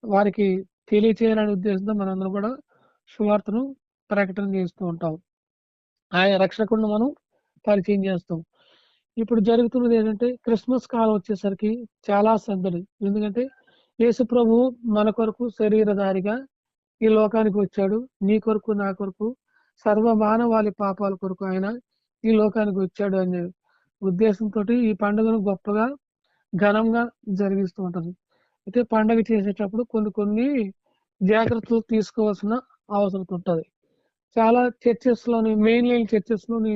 వారికి తెలియచేయాలనే ఉద్దేశంతో మనందరం కూడా సువార్తను ప్రకటన చేస్తూ ఉంటాం. ఆయన రక్షకుడిని మనం పరిచయం చేస్తాం. ఇప్పుడు జరుగుతున్నది ఏంటంటే, క్రిస్మస్ కాలం వచ్చేసరికి చాలా సందడి. ఎందుకంటే యేసు ప్రభువు మన కొరకు శరీరధారిగా ఈ లోకానికి వచ్చాడు. నీ కొరకు, నా కొరకు, సర్వ మానవాళి పాపాల కొరకు ఆయన ఈ లోకానికి వచ్చాడు అనే ఉద్దేశంతో ఈ పండుగను గొప్పగా ఘనంగా జరిగిస్తూ ఉంటారు. అయితే పండుగ చేసేటప్పుడు కొన్ని జాగ్రత్తలు తీసుకోవాల్సిన అవసరం ఉంటుంది. చాలా చర్చెస్ లోని, మెయిన్ లైన్ చర్చెస్ లోని,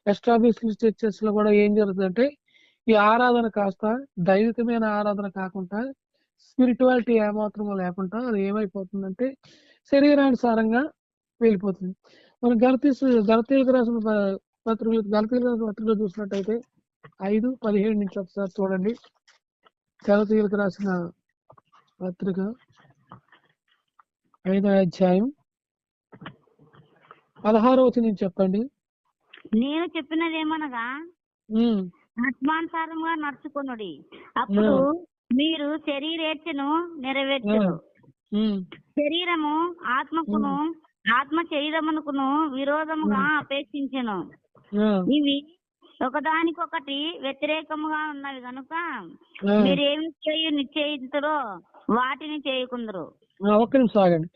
ఎస్టాబ్లిష్డ్ చర్చెస్ లో కూడా ఏం జరుగుతుందంటే, ఈ ఆరాధన కాస్త దైవికమైన ఆరాధన కాకుండా, స్పిరిచువాలిటీ ఏమాత్రమో లేకుండా అది ఏమైపోతుందంటే శరీరానుసారంగా వెళ్ళిపోతుంది. మనం గలతీయులకు రాసిన పత్రికలో చూసినట్టయితే 5:17 నుంచి ఒకసారి చూడండి. గలతీయులకు రాసిన పత్రిక 5వ అధ్యాయం 16వ వచనం చెప్పండి. నేను చెప్పినదేమనగా ఉమ్, ఆత్మానుసారంగా నడుచుకొనుడి, అప్పుడు మీరు శరీరేచ్ఛను నెరవేర్చరు. ఉమ్, శరీరము ఆత్మకును, ఆత్మ శరీరమునకును విరోధముగా అపేక్షించెను. ఆ, ఇవి ఒకదానికొకటి వ్యతిరేకముగా ఉన్నవి కనుక ఆ. మీరేమి నిశ్చయించరో వాటిని చేయకుందరు. ఒక్క నిమిషం ఆగండి.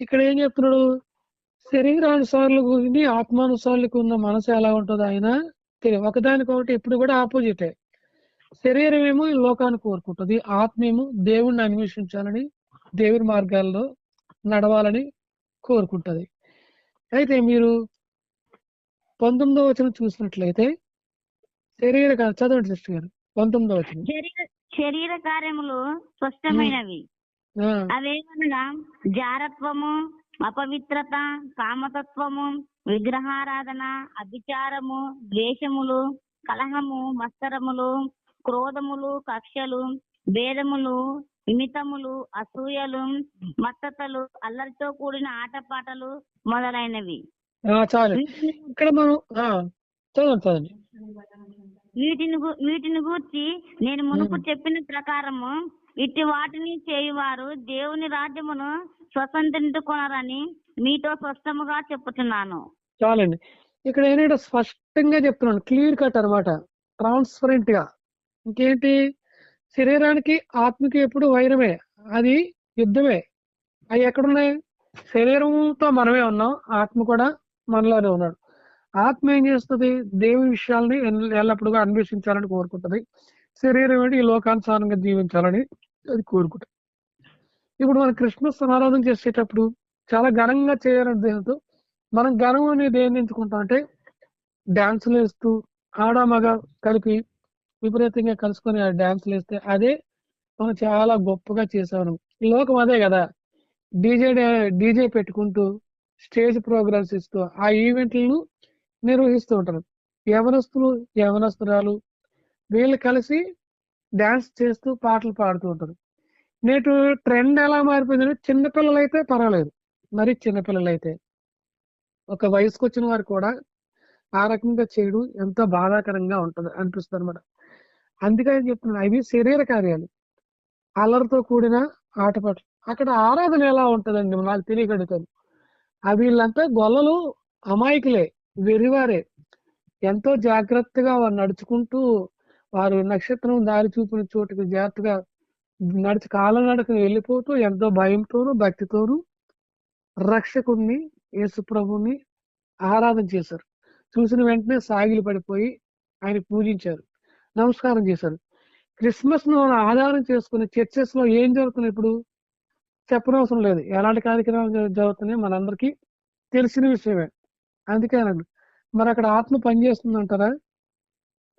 ఇక్కడ ఏం చెప్తున్నాడు? శరీరానుసారుల గురించి ఆత్మానుసారులకు ఉన్న మనసు ఎలా ఉంటుందో ఆయన తెలియదు. ఒకదానికొకటి ఎప్పుడు కూడా ఆపోజిటే. శరీరం ఏమో ఈ లోకాన్ని కోరుకుంటుంది, ఆత్మ ఏమో దేవుణ్ణి అన్వేషించాలని, దేవుని మార్గాల్లో నడవాలని కోరుకుంటది. అయితే మీరు 19వ వచనం చూసినట్లయితే చదవండి సిస్టర్ గారు. 19వ వచనం. శరీర కార్యములు స్పష్టమైనవి. ఆ, అవేమనగా జారత్వము, అపవిత్రత, కామతత్వము, విగ్రహారాధన, అభిచారము, ద్వేషములు, కలహము, మత్సరములు, క్రోధములు, కక్షలు, భేదములు, విమితములు, అసూయలు, మత్తతలు, అల్లరితో కూడిన ఆటపాటలు మొదలైనవి. చాలు. ఇక్కడ మనం చదవండి. వీటిని గూర్చి నేను మునుపు చెప్పిన ప్రకారము ఇట్టి వాటిని చేయువారు దేవుని రాజ్యమును స్వతంత్రించుకొనరని మీతో స్పష్టముగా చెప్పుచున్నాను. చాలండి. ఇక్కడ ఏంటంటే స్పష్టంగా చెప్తున్నాను, క్లియర్ కట్ అనమాట, ట్రాన్స్పరెంట్ గా. ఇంకేంటి, శరీరానికి ఆత్మకి ఎప్పుడు వైరమే, అది యుద్ధమే. అవి ఎక్కడున్నాయి? శరీరంతో మనమే ఉన్నాం, ఆత్మ కూడా మనలోనే ఉన్నాడు. ఆత్మ ఏం చేస్తుంది? దేవుని విషయాల్ని ఎల్లప్పుడూ అన్వేషించాలని కోరుకుంటది. శరీరం ఏంటి? ఈ లోకానుసారంగా జీవించాలని అది కోరుకుంటుంది. ఇప్పుడు మనం క్రిస్మస్ ఆరాధన చేసేటప్పుడు చాలా ఘనంగా చేయాలనే ఉద్దేశంతో మనం ఘనం అనేది ఏం ఎంచుకుంటాం అంటే, డాన్సులు వేస్తూ ఆడ మగ కలిపి విపరీతంగా కలుసుకొని ఆ డాన్సులు వేస్తే అదే మనం చాలా గొప్పగా చేసాము. ఈ లోకం అదే కదా, డీజే పెట్టుకుంటూ స్టేజ్ ప్రోగ్రామ్స్ ఇస్తూ ఆ ఈవెంట్లను నిర్వహిస్తూ ఉంటారు. యవనస్తురాలు వీళ్ళు కలిసి డాన్స్ చేస్తూ పాటలు పాడుతూ ఉంటారు. నేటి ట్రెండ్ ఎలా మారిపోయిందంటే, చిన్నపిల్లలు అయితే పర్వాలేదు, మరి చిన్నపిల్లలు అయితే, ఒక వయసుకు వచ్చిన వారు కూడా ఆ రకంగా చేయడం ఎంతో బాధాకరంగా ఉంటుంది అనిపిస్తుంది అనమాట. అందుకని చెప్తున్నాను, అవి శరీర కార్యాలు, అల్లరితో కూడిన ఆటపాటలు. అక్కడ ఆరాధన ఎలా ఉంటుందండి నాకు తెలియగలుగుతాను. వీళ్ళంతా గొల్లలు, అమాయకులే, వెర్రివారే. ఎంతో జాగ్రత్తగా వారు నడుచుకుంటూ వారు నక్షత్రం దారి చూపిన చోటుకి జాగ్రత్తగా నడిచి కాలనడకన వెళ్ళిపోతూ ఎంతో భయంతోనూ భక్తితోనూ రక్షకుణ్ణి యేసు ప్రభుని ఆరాధన చేశారు. చూసిన వెంటనే సాగిలి పడిపోయి ఆయన పూజించారు, నమస్కారం చేశారు. క్రిస్మస్ ను ఆధారం చేసుకుని చర్చెస్ లో ఏం జరుగుతుంది ఇప్పుడు చెప్పనవసరం లేదు. ఎలాంటి కార్యక్రమాలు జరుగుతున్నాయి మనందరికీ తెలిసిన విషయమే. అందుకేనండి మరి అక్కడ ఆత్మ పనిచేస్తుందంటారా?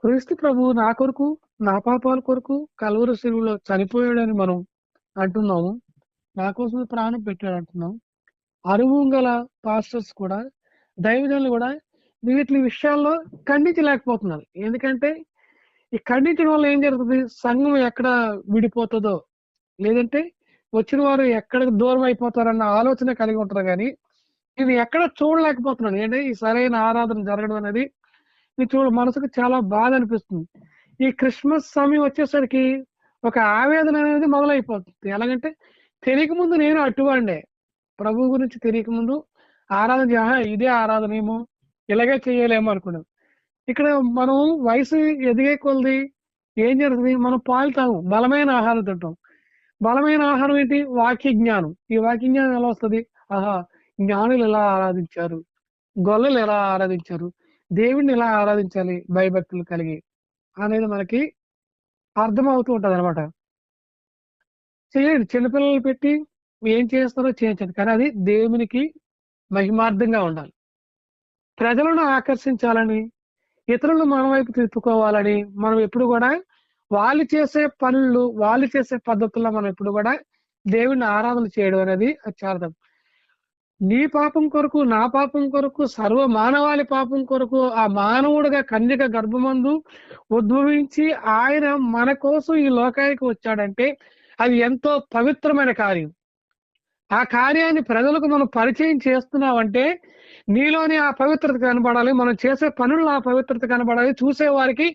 క్రీస్తు ప్రభు నా కొరకు, నా పాపాల కొరకు కల్వరి శిలువలో చనిపోయాడని మనం అంటున్నాము. నా కోసం ప్రాణం పెట్టాడు అంటున్నాం. అనుభవం గల పాస్టర్స్ కూడా, దైవజనులు కూడా వీటి విషయాల్లో ఖండించలేకపోతున్నారు. ఎందుకంటే ఈ ఖండించడం వల్ల ఏం జరుగుతుంది, సంఘం ఎక్కడ విడిపోతుందో, లేదంటే వచ్చిన వారు ఎక్కడ దూరం అయిపోతారన్న ఆలోచన కలిగి ఉంటారు. కానీ ఇది ఎక్కడ చూడలేకపోతున్నాను. ఏంటంటే ఈ సరైన ఆరాధన జరగడం అనేది ఇది మనసుకు చాలా బాధ అనిపిస్తుంది. ఈ క్రిస్మస్ సమయం వచ్చేసరికి ఒక ఆవేదన అనేది మొదలైపోతుంది. ఎలాగంటే తెలియక ముందు నేను అటువాండే, ప్రభు గురించి తెలియక ముందు ఆరాధన ఇదే ఆరాధన ఏమో, ఇలాగే చేయలేమో అనుకున్నాం. ఇక్కడ మనం వయసు ఎదిగే కొలది ఏం జరుగుతుంది, మనం పాలు తాము, బలమైన ఆహారం తింటాం. బలమైన ఆహారం ఏంటి, వాక్య జ్ఞానం. ఈ వాక్య జ్ఞానం ఎలా వస్తుంది, జ్ఞానులు ఎలా ఆరాధించారు, గొల్లలు ఎలా ఆరాధించారు, దేవుడిని ఎలా ఆరాధించాలి భయభక్తులు కలిగి అనేది మనకి అర్థమవుతూ ఉంటది అనమాట. చేయండి, చిన్నపిల్లలు పెట్టి ఏం చేస్తారో చేయించండి, కానీ అది దేవునికి మహిమార్థంగా ఉండాలి. ప్రజలను ఆకర్షించాలని, ఇతరులను మన వైపు తిప్పుకోవాలని మనం ఎప్పుడు కూడా వాళ్ళు చేసే పనులు, వాళ్ళు చేసే పద్ధతుల్లో మనం ఎప్పుడు కూడా దేవుడిని ఆరాధన చేయడం అనేది చాలా తప్పు. నీ పాపం కొరకు, నా పాపం కొరకు, సర్వ మానవాళి పాపం కొరకు ఆ మానవుడిగా కన్యక గర్భమందు ఉద్భవించి ఆయన మన కోసం ఈ లోకానికి వచ్చాడంటే అది ఎంతో పవిత్రమైన కార్యం. ఆ కార్యాన్ని ప్రజలకు మనం పరిచయం చేస్తున్నామంటే నీలోని ఆ పవిత్రత కనబడాలి, మనం చేసే పనుల్లో ఆ పవిత్రత కనబడాలి, చూసే వారికి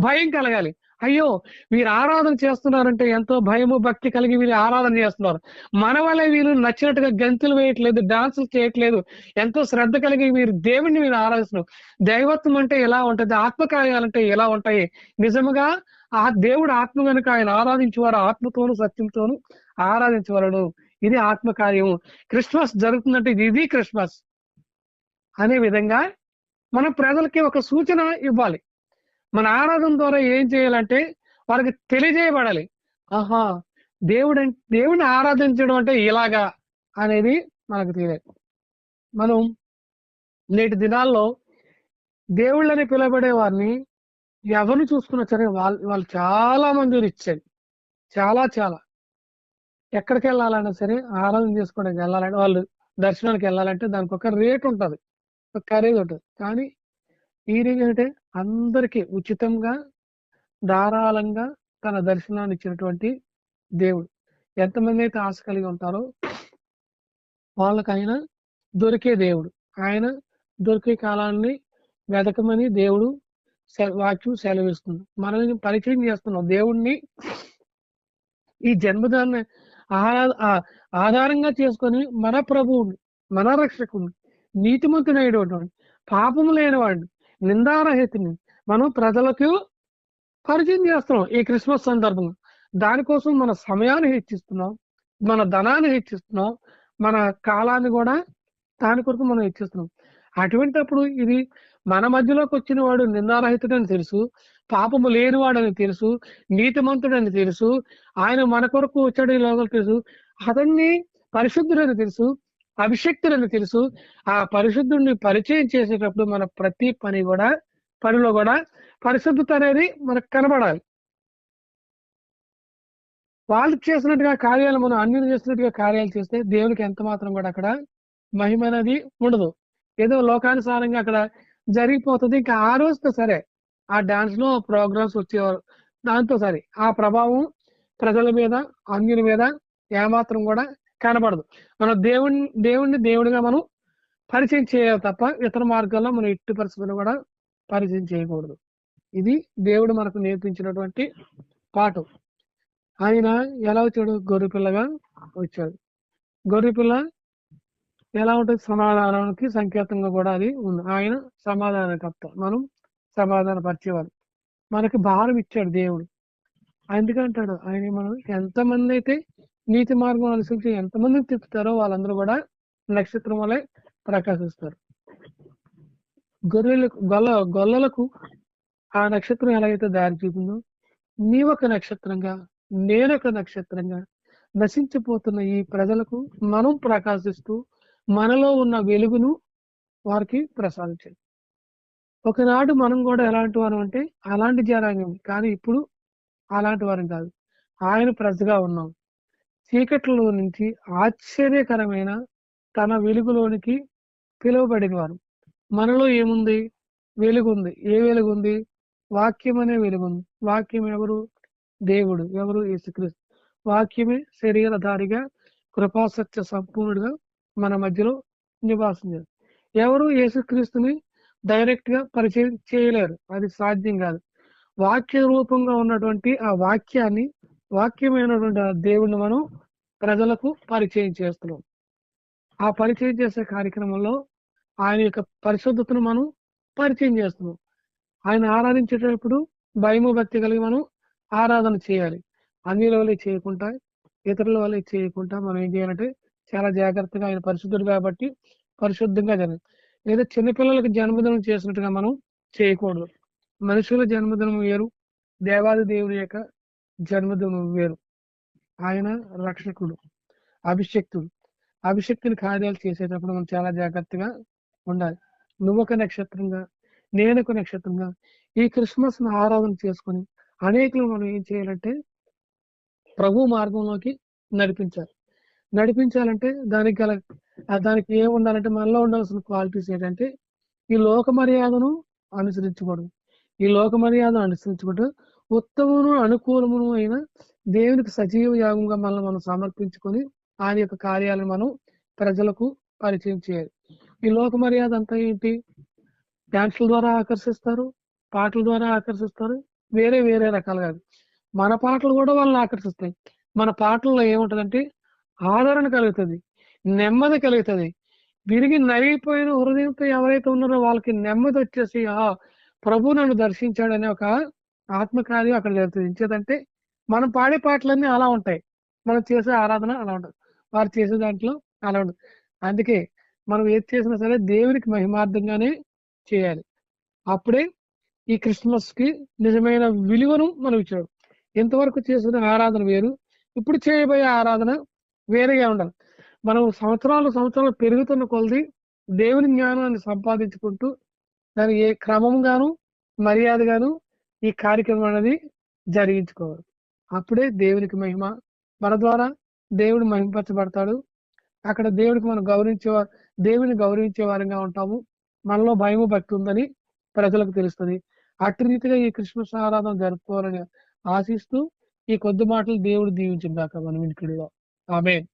భయం కలగాలి. అయ్యో వీరు ఆరాధన చేస్తున్నారంటే ఎంతో భయము భక్తి కలిగి వీరు ఆరాధన చేస్తున్నారు, మన వల్ల వీరు నచ్చినట్టుగా గంతులు వేయట్లేదు, డాన్సులు చేయట్లేదు, ఎంతో శ్రద్ధ కలిగి వీరు దేవుణ్ణి వీరు ఆరాధిస్తున్నారు. దైవత్వం అంటే ఎలా ఉంటది, ఆత్మకార్యాలంటే ఎలా ఉంటాయి, నిజముగా ఆ దేవుడు ఆత్మ కనుక ఆయన ఆరాధించేవారు ఆత్మతోను సత్యంతోను ఆరాధించవలను. ఇది ఆత్మకార్యము. క్రిస్మస్ జరుగుతుందంటే ఇది క్రిస్మస్ అనే విధంగా మనం ప్రజలకి ఒక సూచన ఇవ్వాలి. మన ఆరాధన ద్వారా ఏం చేయాలంటే వాళ్ళకి తెలియజేయబడాలి, దేవుడిని ఆరాధించడం అంటే ఇలాగా అనేది మనకు తెలియదు. మనం నేటి దినాల్లో దేవుళ్ళని పిలబడే వారిని ఎవరిని చూసుకున్నా సరే వాళ్ళు చాలా మంది ఇచ్చారు. చాలా ఎక్కడికి వెళ్ళాలన్నా సరే, ఆరాధన చేసుకోవడానికి వెళ్ళాలంటే, వాళ్ళు దర్శనానికి వెళ్ళాలంటే దానికి ఒక రేట్ ఉంటుంది, ఒక ఖరీదు ఉంటుంది. కానీ ఈ రోజు ఏంటంటే అందరికీ ఉచితంగా ధారాళంగా తన దర్శనాన్ని ఇచ్చినటువంటి దేవుడు. ఎంతమంది అయితే ఆశ కలిగి ఉంటారో వాళ్ళకి ఆయన దొరికే దేవుడు. ఆయన దొరికే కాలాన్ని వెతకమని దేవుడు వాక్యం సెలవిస్తుంది. మనం పరిచయం చేస్తున్నాం దేవుణ్ణి. ఈ జన్మదాన్ని ఆధారంగా చేసుకొని మన ప్రభువుని, మన రక్షకుని, నీతిమంతుడైనటువంటి, పాపము లేనివాడిని, నిందారహితుని మనం ప్రజలకు పరిచయం చేస్తున్నాం ఈ క్రిస్మస్ సందర్భంగా. దానికోసం మన సమయాన్ని హెచ్చిస్తున్నాం, మన ధనాన్ని హెచ్చిస్తున్నాం, మన కాలాన్ని కూడా దాని కొరకు మనం హెచ్చిస్తున్నాం. అటువంటిప్పుడు ఇది మన మధ్యలోకి వచ్చిన వాడు నిందారహితుడని తెలుసు, పాపము లేనివాడని తెలుసు, నీతిమంతుడని తెలుసు, ఆయన మన కొరకు వచ్చాడు ఈ లోకం తెలుసు, అతన్ని పరిశుద్ధుడని తెలుసు, అభిషక్తుడని తెలుసు. ఆ పరిశుద్ధుడిని పరిచయం చేసేటప్పుడు మన ప్రతి పనిలో కూడా పరిశుద్ధత అనేది మనకు కనబడాలి. వాళ్ళు చేసినట్టుగా కార్యాలు మనం అన్యులు చేసినట్టుగా కార్యాలు చేస్తే దేవునికి ఎంత మాత్రం కూడా అక్కడ మహిమ అనేది ఉండదు. ఏదో లోకానుసారంగా అక్కడ జరిగిపోతుంది. ఇంకా ఆ రోజుతో సరే ఆ డాన్స్ లో ప్రోగ్రామ్స్ వచ్చేవారు, దాంతో సరే ఆ ప్రభావం ప్రజల మీద, అన్యుల మీద ఏమాత్రం కూడా కనబడదు. మనం దేవుణ్ణి దేవుడిగా మనం పరిచయం చేయాలి తప్ప ఇతర మార్గాల్లో మనం ఎట్టి పరిస్థితుల్లో కూడా పరిచయం చేయకూడదు. ఇది దేవుడు మనకు నేర్పించినటువంటి పాఠం. ఆయన ఎలా వచ్చాడు, గొర్రెపిల్లగా వచ్చాడు. గొర్రెపిల్ల ఎలా ఉంటుంది, సమాధానానికి సంకేతంగా కూడా అది ఉంది. ఆయన సమాధానకర్త, మనం సమాధాన పరిచేవాడు. మనకి భారం ఇచ్చాడు దేవుడు. అందుకంటాడు ఆయన, మనం ఎంతమంది అయితే నీతి మార్గం అనుసరించి ఎంతమందిని తిప్పుతారో వాళ్ళందరూ కూడా నక్షత్రం వలె ప్రకాశిస్తారు. గొల్లలకు ఆ నక్షత్రం ఎలాగైతే దారి చూపిందో, నీవొక నక్షత్రంగా నేనొక నక్షత్రంగా నశించిపోతున్న ఈ ప్రజలకు మనం ప్రకాశిస్తూ మనలో ఉన్న వెలుగును వారికి ప్రసాదించాలి. ఒకనాడు మనం కూడా ఎలాంటి వారం అంటే అలాంటి జనాంగం, కానీ ఇప్పుడు అలాంటి వారం కాదు. ఆయన ప్రజగా ఉన్నాం. చీకట్లో నుంచి ఆశ్చర్యకరమైన తన వెలుగులోనికి పిలువబడిన వారు. మనలో ఏముంది? వెలుగుంది. ఏ వెలుగుంది? వాక్యం అనే వెలుగుంది. వాక్యం ఎవరు? దేవుడు. ఎవరు? యేసుక్రీస్తు. వాక్యమే శరీరధారిగా కృపాసత్య సంపూర్ణుడిగా మన మధ్యలో నివాసం చేస్తారు. ఎవరు యేసుక్రీస్తుని డైరెక్ట్ గా పరిచయం చేయలేరు, అది సాధ్యం కాదు. వాక్య రూపంగా ఉన్నటువంటి ఆ వాక్యాన్ని, వాక్యమైనటువంటి ఆ దేవుడిని మనం ప్రజలకు పరిచయం చేస్తున్నాం. ఆ పరిచయం చేసే కార్యక్రమంలో ఆయన యొక్క పరిశుద్ధతను మనం పరిచయం చేస్తున్నాం. ఆయన ఆరాధించేటప్పుడు భయము భక్తి కలిగి మనం ఆరాధన చేయాలి. అన్యుల వల్ల చేయకుండా, ఇతరుల వల్ల చేయకుండా మనం ఏం చేయాలంటే చాలా జాగ్రత్తగా, ఆయన పరిశుద్ధుడు కాబట్టి పరిశుద్ధంగా జరగాలి. లేదా చిన్నపిల్లలకు జన్మదినం చేసినట్టుగా మనం చేయకూడదు. మనుషుల జన్మదినం వేరు, దేవాది దేవుడి యొక్క జన్మదినం వేరు. ఆయన రక్షకుడు, అభిషక్తుడు. అభిషక్తుని కార్యాలు చేసేటప్పుడు మనం చాలా జాగ్రత్తగా ఉండాలి. నువ్వొక నక్షత్రంగా నేనొక నక్షత్రంగా ఈ క్రిస్మస్ ను ఆరాధన చేసుకుని అనేకులు మనం ఏం చేయాలంటే ప్రభు మార్గంలోకి నడిపించాలంటే దానికి ఏం ఉండాలంటే మనలో ఉండాల్సిన క్వాలిటీస్ ఏంటంటే ఈ లోక మర్యాదను అనుసరించకూడదు. ఈ లోక మర్యాదను అనుసరించకూడదు. ఉత్తమమును అనుకూలమును అయిన దేవునికి సజీవ యాగంగా మనం సమర్పించుకొని ఆయన యొక్క కార్యాలను మనం ప్రజలకు పరిచయం చేయాలి. ఈ లోక మర్యాద అంతా ఏంటి? డాన్సుల ద్వారా ఆకర్షిస్తారు, పాటల ద్వారా ఆకర్షిస్తారు, వేరే వేరే రకాలుగా. మన పాటలు కూడా వాళ్ళని ఆకర్షిస్తాయి. మన పాటల్లో ఏముంటదంటే ఆదరణ కలుగుతుంది, నెమ్మది కలుగుతుంది. విరిగి నలిగిపోయిన హృదయంతో ఎవరైతే ఉన్నారో వాళ్ళకి నెమ్మది వచ్చేసి ప్రభు నన్ను దర్శించాడనే ఒక ఆత్మకార్యం అక్కడ జరుగుతుంది. ఇంకేదంటే మనం పాడే పాటలన్నీ అలా ఉంటాయి, మనం చేసే ఆరాధన అలా ఉంటుంది, వారు చేసే దాంట్లో అలా ఉంటుంది. అందుకే మనం ఏది చేసినా సరే దేవునికి మహిమార్థంగానే చేయాలి. అప్పుడే ఈ క్రిస్మస్ కి నిజమైన విలువను మనం ఇచ్చాడు. ఇంతవరకు చేసిన ఆరాధన వేరు, ఇప్పుడు చేయబోయే ఆరాధన వేరేగా ఉండాలి. మనం సంవత్సరాలు పెరుగుతున్న కొలది దేవుని జ్ఞానాన్ని సంపాదించుకుంటూ దాని ఏ క్రమంగాను మర్యాదగాను ఈ కార్యక్రమం అనేది జరిగించుకోవాలి. అప్పుడే దేవునికి మహిమ, మన ద్వారా దేవుడు మహిమపరచబడతాడు. అక్కడ దేవుని గౌరవించే వారంగా ఉంటాము. మనలో భయము భక్తి ఉందని ప్రజలకు తెలుస్తుంది. అట్టి రీతిగా ఈ క్రిస్మస్ ఆరాధన జరుపుకోవాలని ఆశిస్తూ ఈ కొద్ది మాటలు దేవుడు దీవించిందాక మనం వినికిడిలో. ఆమేన్.